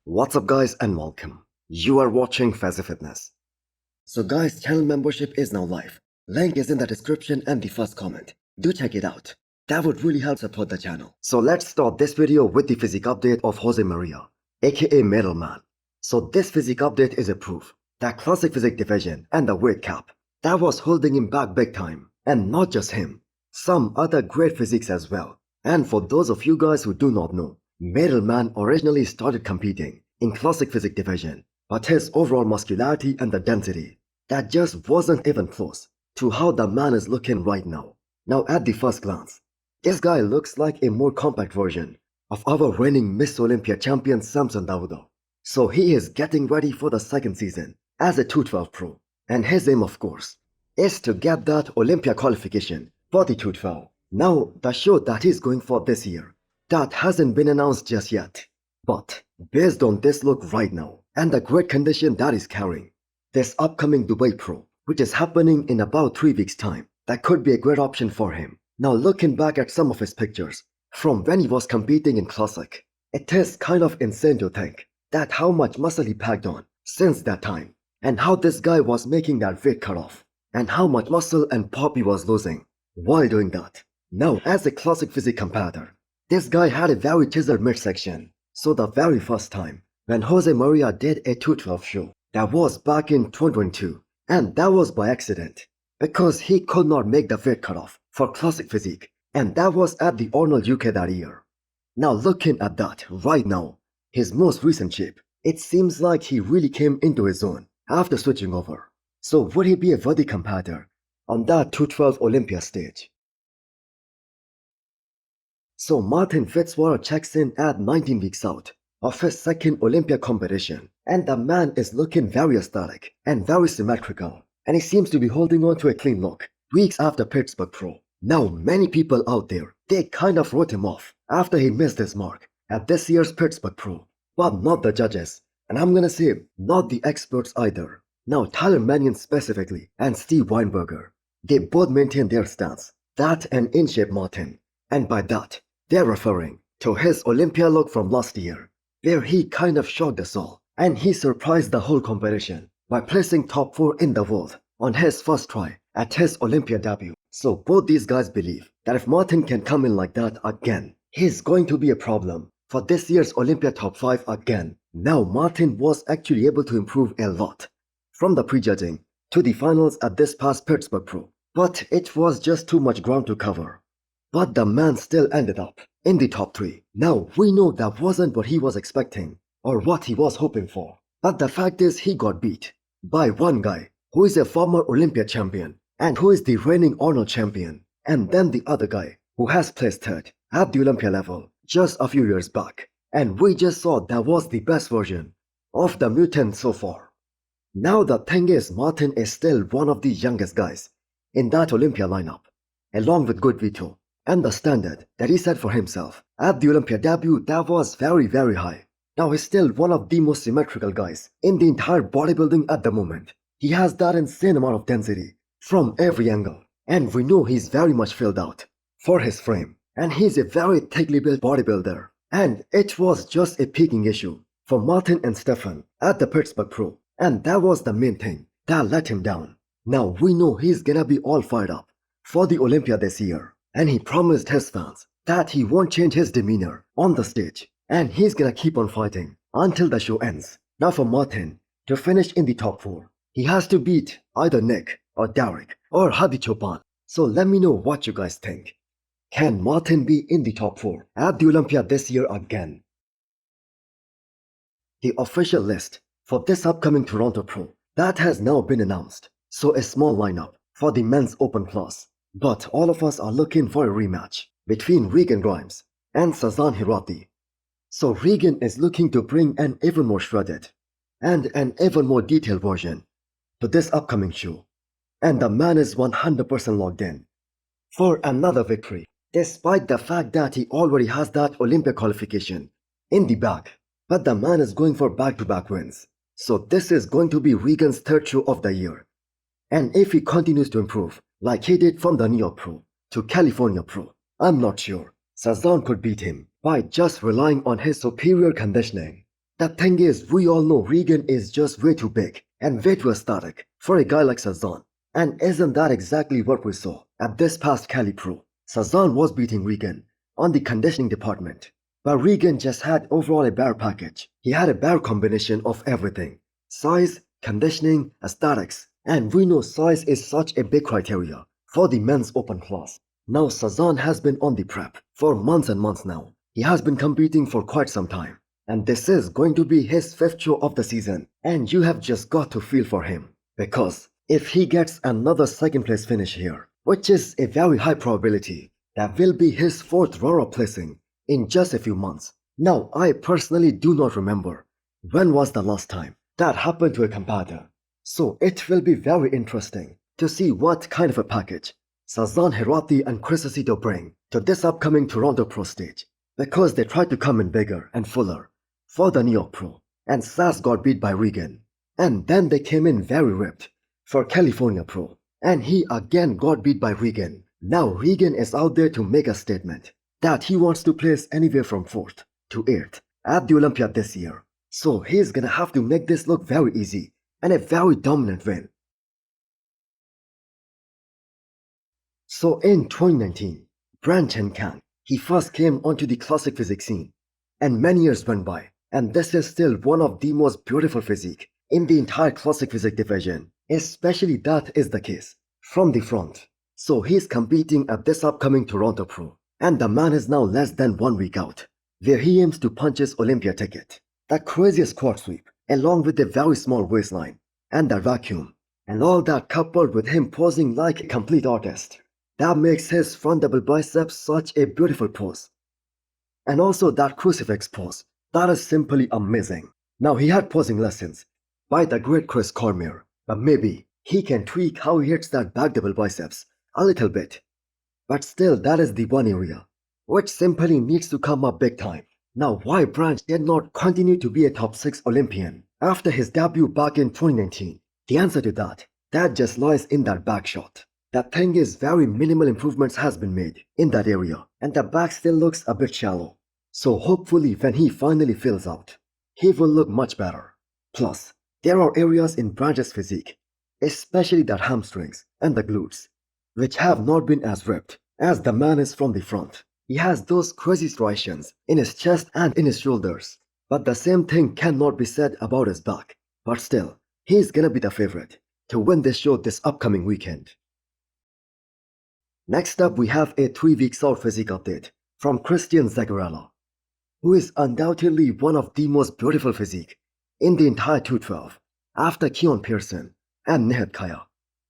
What's up guys and welcome. You are watching Fazi Fitness. So guys, channel membership is now live. Link is in the description and the first comment. Do check it out. That would really help support the channel. So let's start this video with the physique update of Jose Maria, aka Metal Man. So this physique update is a proof that classic physique division and the weight cap that was holding him back big time. And not just him, some other great physiques as well. And for those of you guys who do not know, Metal Man originally started competing in classic physique division, but his overall muscularity and the density, that just wasn't even close to how the man is looking right now. Now at the first glance, this guy looks like a more compact version of our reigning Miss Olympia champion Samson. So he is getting ready for the second season as a 212 pro, and his aim of course is to get that Olympia qualification for the 212. Now the show that he's going for this year, that hasn't been announced just yet. But based on this look right now and the great condition that is carrying, this upcoming Dubai Pro, which is happening in about 3 weeks time, that could be a great option for him. Now looking back at some of his pictures from when he was competing in Classic, it is kind of insane to think that how much muscle he packed on since that time, and how this guy was making that weight cut off, and how much muscle and pop he was losing while doing that. Now as a classic physique competitor, this guy had a very chiseled midsection. So the very first time when Jose Maria did a 212 show, that was back in 2022, and that was by accident because he could not make the weight cutoff for classic physique, and that was at the Arnold UK that year. Now looking at that right now, his most recent shape, it seems like he really came into his own after switching over. So would he be a worthy competitor on that 212 Olympia stage? So Martin-Fitzwater checks in at 19 weeks out of his second Olympia competition, and the man is looking very aesthetic and very symmetrical, and he seems to be holding on to a clean look weeks after Pittsburgh Pro. Now many people out there, they kind of wrote him off after he missed his mark at this year's Pittsburgh Pro, but not the judges, and I'm gonna say not the experts either. Now Tyler Mannion specifically and Steve Weinberger, they both maintain their stance that an in-shape Martin, and by that they're referring to his Olympia look from last year, where he kind of shocked us all, and he surprised the whole competition by placing top 4 in the world on his first try at his Olympia debut. So both these guys believe that if Martin can come in like that again, he's going to be a problem for this year's Olympia top 5 again. Now Martin was actually able to improve a lot from the prejudging to the finals at this past Pittsburgh Pro, but it was just too much ground to cover. But the man still ended up in the top 3. Now we know that wasn't what he was expecting or what he was hoping for. But the fact is he got beat by one guy who is a former Olympia champion and who is the reigning Arnold champion. And then the other guy who has placed third at the Olympia level just a few years back. And we just saw that was the best version of the mutant so far. Now the thing is, Martin is still one of the youngest guys in that Olympia lineup, along with Good Vito. And the standard that he set for himself at the Olympia debut, that was very high. Now he's still one of the most symmetrical guys in the entire bodybuilding at the moment. He has that insane amount of density from every angle, and we know he's very much filled out for his frame, and he's a very thickly built bodybuilder. And it was just a peaking issue for Martin and Stefan at the Pittsburgh Pro, and that was the main thing that let him down. Now we know he's gonna be all fired up for the Olympia this year. And he promised his fans that he won't change his demeanor on the stage, and he's gonna keep on fighting until the show ends. Now for Martin to finish in the top 4, he has to beat either Nick or Derek or Hadi Chopin. So let me know what you guys think. Can Martin be in the top 4 at the Olympia this year again? The official list for this upcoming Toronto Pro, that has now been announced. So a small lineup for the men's open class. But all of us are looking for a rematch between Regan Grimes and Sasan Hirati. So Regan is looking to bring an even more shredded and an even more detailed version to this upcoming show. And the man is 100% logged in for another victory, despite the fact that he already has that Olympia qualification in the bag. But the man is going for back-to-back wins. So this is going to be Regan's third show of the year. And if he continues to improve, like he did from the New York Pro to California Pro, I'm not sure Sasan could beat him by just relying on his superior conditioning. The thing is, we all know Regan is just way too big and way too aesthetic for a guy like Sasan. And isn't that exactly what we saw at this past Cali Pro? Sasan was beating Regan on the conditioning department, but Regan just had overall a better package. He had a better combination of everything: size, conditioning, aesthetics, and we know size is such a big criteria for the men's open class. Now Sasan has been on the prep for months and months now. He has been competing for quite some time, and this is going to be his 5th show of the season, and you have just got to feel for him, because if he gets another 2nd place finish here, which is a very high probability, that will be his 4th runner-up placing in just a few months. Now, I personally do not remember when was the last time that happened to a competitor, so it will be very interesting to see what kind of a package Sasan Hirati and Chris Aceto bring to this upcoming Toronto Pro stage, because they tried to come in bigger and fuller for the New York Pro, and Sas got beat by Regan, and then they came in very ripped for California Pro, and he again got beat by Regan. Now Regan is out there to make a statement that he wants to place anywhere from 4th to 8th at the Olympia this year, so he's gonna have to make this look very easy and a very dominant win. So in 2019, Brand Chen Kang, he first came onto the classic physique scene, and many years went by, and this is still one of the most beautiful physique in the entire classic physique division, especially that is the case from the front. So he's competing at this upcoming Toronto Pro, and the man is now less than 1 week out, where he aims to punch his Olympia ticket. The craziest quad sweep, along with a very small waistline, and the vacuum, and all that coupled with him posing like a complete artist, that makes his front double biceps such a beautiful pose. And also that crucifix pose, that is simply amazing. Now he had posing lessons by the great Chris Cormier, but maybe he can tweak how he hits that back double biceps a little bit. But still, that is the one area which simply needs to come up big time. Now why Branch did not continue to be a top 6 Olympian after his debut back in 2019? The answer to that just lies in that back shot. The thing is, very minimal improvements has been made in that area, and the back still looks a bit shallow. So hopefully when he finally fills out, he will look much better. Plus, there are areas in Branch's physique, especially the hamstrings and the glutes, which have not been as ripped as the man is from the front. He has those crazy striations in his chest and in his shoulders, but the same thing cannot be said about his back. But still, he's gonna be the favorite to win this show this upcoming weekend. Next up, we have a 3 weeks out physique update from Christian Zagurella, who is undoubtedly one of the most beautiful physique in the entire 212 after Keon Pearson and Nihat.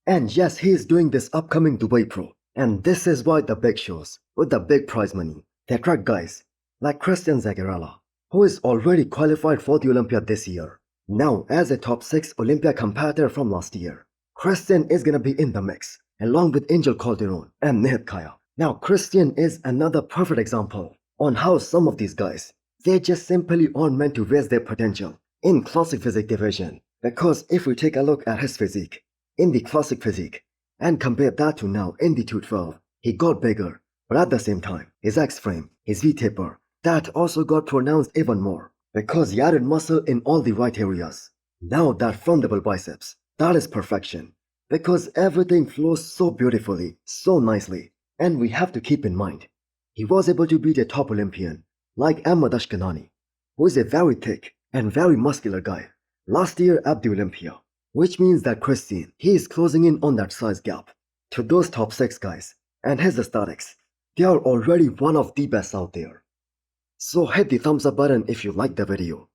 And yes, he is doing this upcoming Dubai Pro, and this is why the big shows with the big prize money, they attract guys like Christian Zagurella, who is already qualified for the Olympia this year. Now, as a top 6 Olympia competitor from last year, Christian is gonna be in the mix along with Angel Calderon and Nihat. Now Christian is another perfect example on how some of these guys, they just simply aren't meant to raise their potential in classic physique division. Because if we take a look at his physique in the classic physique and compare that to now in the 212, he got bigger, but at the same time, his X-frame, his V-taper, that also got pronounced even more because he added muscle in all the right areas. Now that front double biceps, that is perfection, because everything flows so beautifully, so nicely. And we have to keep in mind, he was able to beat a top Olympian like Ahmad Ashkenani, who is a very thick and very muscular guy, last year at the Olympia, which means that Christian, he is closing in on that size gap to those top 6 guys, and his aesthetics, they are already one of the best out there. So hit the thumbs up button if you liked the video,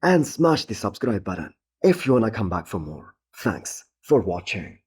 and smash the subscribe button if you wanna come back for more. Thanks for watching.